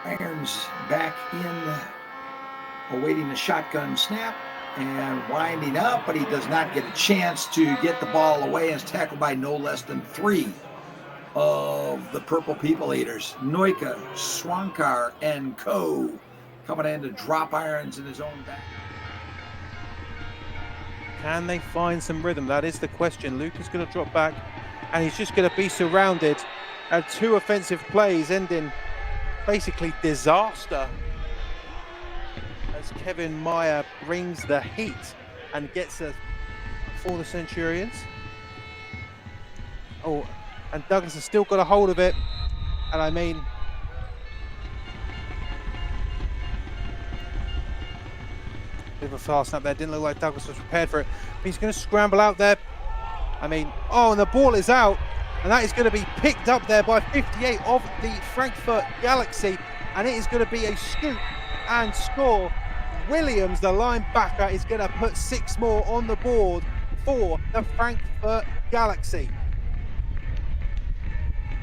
Irons back in, awaiting the shotgun snap and winding up, but he does not get a chance to get the ball away and is tackled by no less than 3 of the Purple People Eaters. Noika, Swankar, and Co. coming in to drop Irons in his own back. Can they find some rhythm? That is the question. Luke is going to drop back, and he's just going to be surrounded. And 2 offensive plays ending basically disaster as Kevin Meyer brings the heat and gets us for the Centurions. Oh, and Douglas has still got a hold of it. And I mean, bit of a fast snap there. Didn't look like Douglas was prepared for it. But he's going to scramble out there. I mean, oh, and the ball is out. And that is going to be picked up there by 58 of the Frankfurt Galaxy. And it is going to be a scoop and score. Williams, the linebacker, is going to put 6 more on the board for the Frankfurt Galaxy.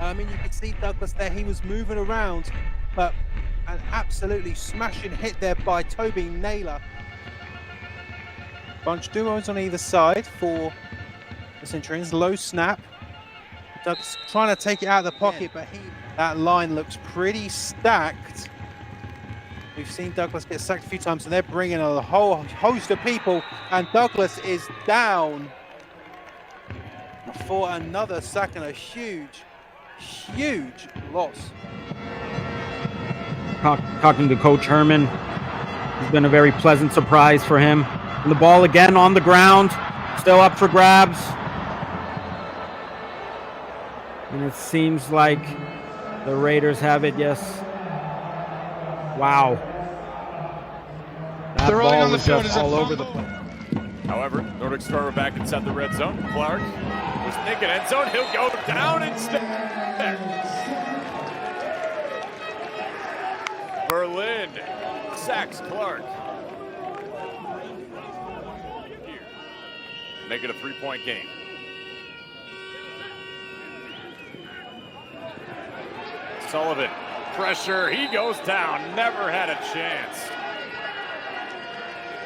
I mean, you can see Douglas there. He was moving around, but an absolutely smashing hit there by Toby Naylor. Bunch duos on either side for the Centurions. Low snap. Douglas trying to take it out of the pocket, but that line looks pretty stacked. We've seen Douglas get sacked a few times, and they're bringing a whole host of people, and Douglas is down for another sack and a huge loss. Talking to Coach Herman, it's been a very pleasant surprise for him. And the ball again on the ground, still up for grabs. And it seems like the Raiders have it, yes. Wow. That ball was just all over the place. However, Nordic Star back inside the red zone. Clark was thinking end zone. He'll go down instead. Berlin sacks Clark. Make it a 3-point game. Sullivan, pressure, he goes down, never had a chance.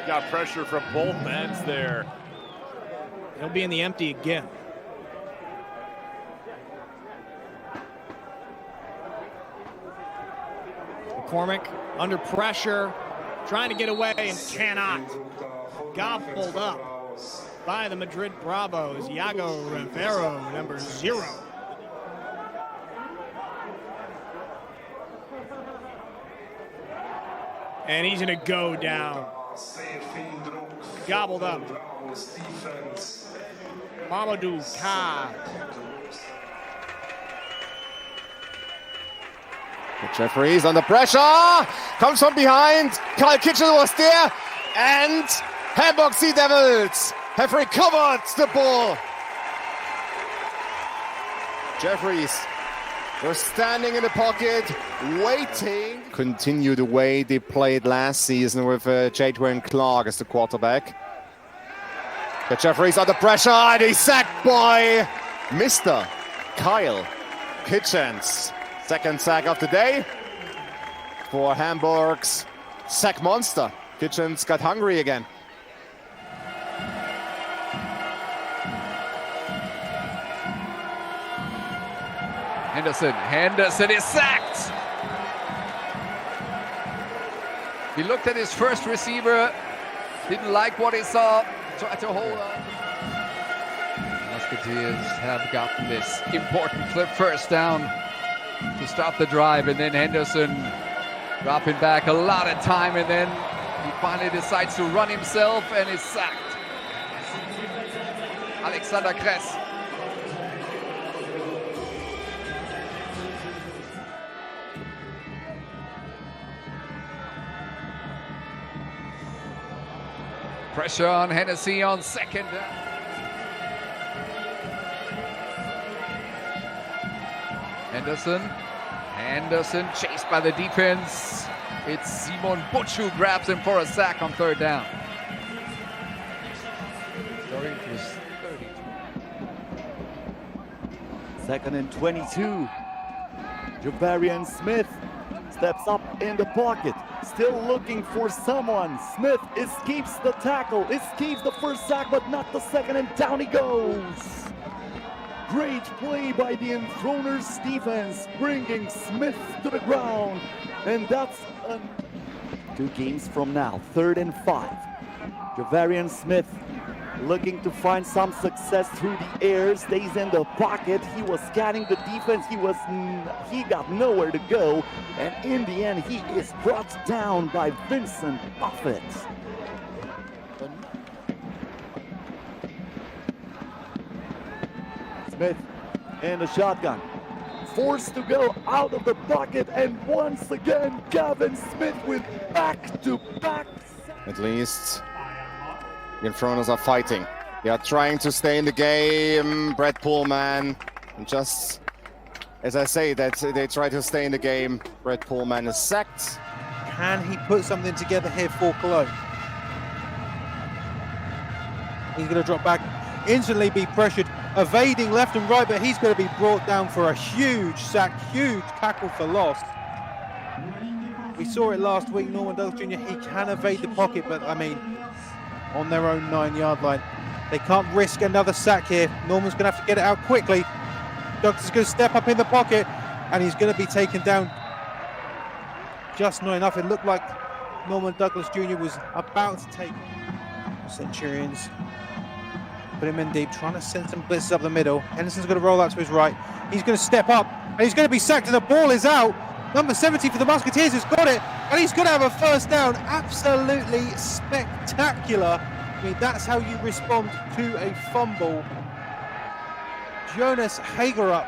Got pressure from both ends there. He'll be in the empty again. McCormick under pressure, trying to get away and cannot. Gobbled up by the Madrid Bravos. Iago Rivero, number 0. And he's going to go down. Gobbled up. Mamadou Ka. Jeffries under pressure. Comes from behind. Kyle Kitchell was there. And Hamburg Sea Devils have recovered the ball. Jeffries was standing in the pocket, waiting. Continue the way they played last season with Jadwin Clark as the quarterback. But Jeffries under pressure, and he's sacked by Mr. Kyle Kitchens. Second sack of the day for Hamburg's sack monster. Kitchens got hungry again. Henderson is sacked. He looked at his first receiver, didn't like what he saw, tried to hold on. Musketeers have gotten this important first down to stop the drive, and then Henderson dropping back a lot of time, and then he finally decides to run himself and is sacked. Alexander Kress. Pressure on Hennessy on second down. Henderson chased by the defense. It's Simon Butch who grabs him for a sack on third down. Story was 32. Second and 22. Javarian Smith steps up in the pocket, still looking for someone. Smith escapes the tackle, escapes the first sack, but not the second, and down he goes. Great play by the Enthroners defense, bringing Smith to the ground. And that's 2 games from now, 3rd and 5. Javarian Smith looking to find some success through the air, stays in the pocket. He was scanning the defense. He got nowhere to go. And in the end, he is brought down by Vincent Buffett. Smith in the shotgun, forced to go out of the pocket, and once again Gavin Smith with back-to-back. At least the Infernals are fighting. They are trying to stay in the game. Brett Pullman, just as I say that they try to stay in the game. Brett Pullman is sacked. Can he put something together here for Cologne? He's going to drop back, instantly be pressured, evading left and right, but he's going to be brought down for a huge sack, huge tackle for loss. We saw it last week, Norman Douglas Jr., he can evade the pocket, but I mean, on their own 9-yard line. They can't risk another sack here. Norman's going to have to get it out quickly. Douglas is going to step up in the pocket, and he's going to be taken down just not enough. It looked like Norman Douglas Jr. was about to take Centurions. Put him in deep, trying to send some blitzes up the middle. Henderson's going to roll out to his right. He's going to step up, and he's going to be sacked, and the ball is out. Number 70 for the Musketeers has got it, and he's going to have a first down. Absolutely spectacular. I mean, that's how you respond to a fumble. Jonas Hagerup,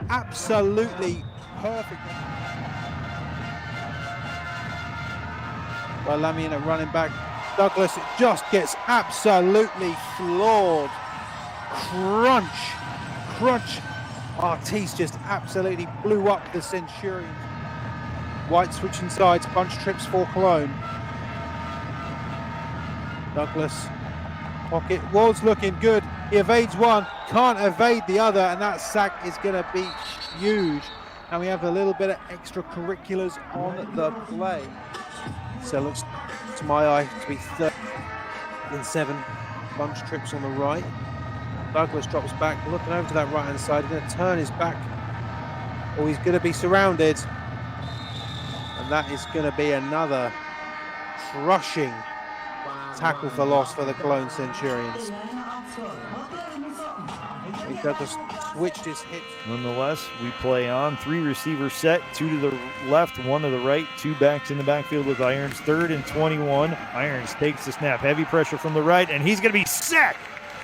absolutely perfect. By Lamine running back. Douglas just gets absolutely floored. Crunch. Artis just absolutely blew up the Centurions. White switching sides, bunch trips for Cologne. Douglas, pocket was looking good. He evades one, can't evade the other, and that sack is going to be huge. And we have a little bit of extracurriculars on the play. So it looks, to my eye, to be 3rd and 7. Bunch trips on the right. Douglas drops back, looking over to that right-hand side. He's going to turn his back, or he's going to be surrounded. And that is going to be another crushing tackle for loss for the Cologne Centurions. I think Douglas switched his hip. Nonetheless, we play on. 3 receivers set, 2 to the left, 1 to the right, 2 backs in the backfield with Irons. 3rd and 21. Irons takes the snap. Heavy pressure from the right, and he's going to be sacked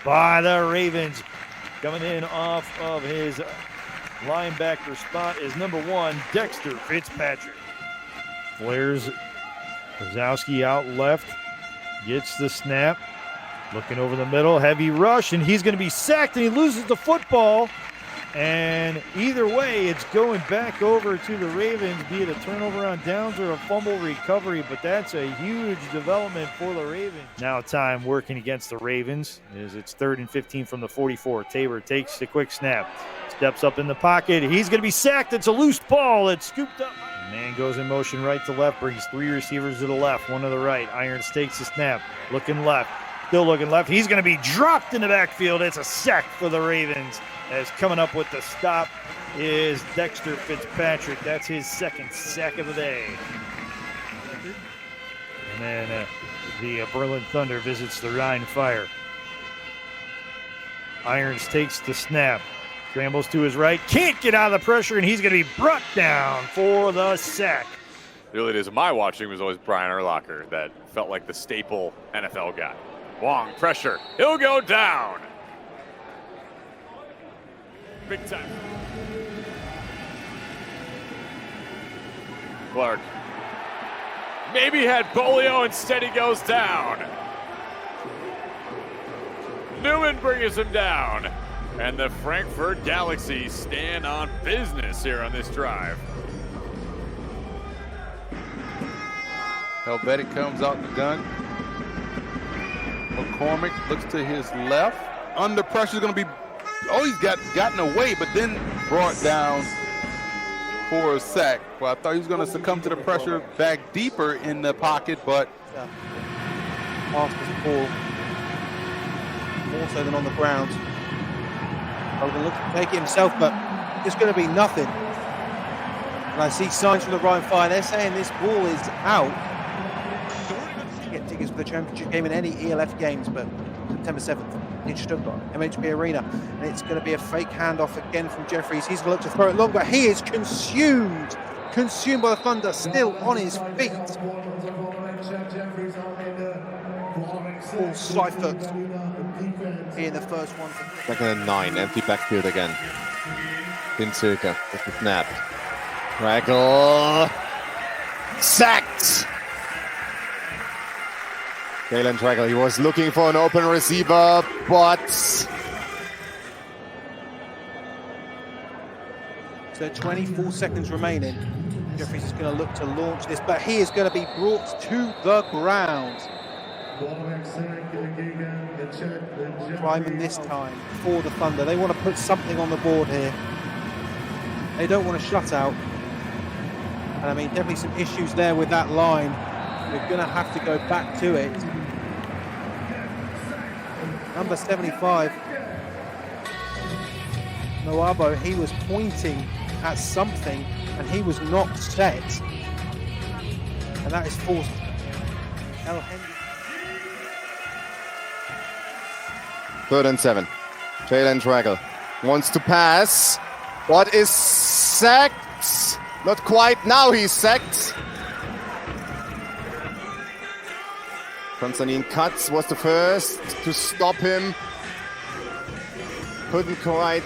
by the Ravens. Coming in off of his linebacker spot is number 1, Dexter Fitzpatrick. Flares Wazowski out left. Gets the snap. Looking over the middle. Heavy rush, and he's going to be sacked, and he loses the football. And either way, it's going back over to the Ravens, be it a turnover on downs or a fumble recovery, but that's a huge development for the Ravens. Now time working against the Ravens is it's 3rd and 15 from the 44. Tabor takes the quick snap, steps up in the pocket. He's going to be sacked. It's a loose ball. It's scooped up. Man goes in motion right to left, brings 3 receivers to the left, 1 to the right. Irons takes the snap, looking left, still looking left. He's going to be dropped in the backfield. It's a sack for the Ravens. As coming up with the stop is Dexter Fitzpatrick. That's his 2nd sack of the day. And then the Berlin Thunder visits the Rhine Fire. Irons takes the snap. Scrambles to his right. Can't get out of the pressure, and he's going to be brought down for the sack. Really, it is. My watching was always Brian Urlacher that felt like the staple NFL guy. Wong, pressure. He'll go down. Big time. Clark. Maybe had Bolio, instead he goes down. Newman brings him down. And the Frankfurt Galaxy stand on business here on this drive. Helvetic comes out the gun. McCormick looks to his left. Under pressure is going to be, he's gotten away, but then brought down for a sack. Well, I thought he was going to succumb to the pressure back deeper in the pocket, but Fastest ball, more so than on the ground. I was going to look to take it himself, but it's going to be nothing. And I see signs from the right and fire. They're saying this ball is out. You get tickets for the championship game in any ELF games, but September 7th in Stuttgart, MHP Arena. And it's going to be a fake handoff again from Jeffries. He's going to look to throw it long, but he is consumed by the Thunder, still on his feet. All Seifert in the first one. Second and 9, empty backfield again. Pinzirka with the snap. Draggle. Sacked! Jalen Draggle, he was looking for an open receiver, but... So 24 seconds remaining. Jeffries is going to look to launch this, but he is going to be brought to the ground. Ryman this time for the Thunder. They want to put something on the board here. They don't want a shutout. And I mean, definitely some issues there with that line. We're going to have to go back to it. Number 75, Noabo, he was pointing at something and he was not set. And that is forced. El Henry. 3rd and 7. Jalen Draggle wants to pass. What is sacked? Not quite. Now he's sacked. Konstantin Katz was the first to stop him. Couldn't quite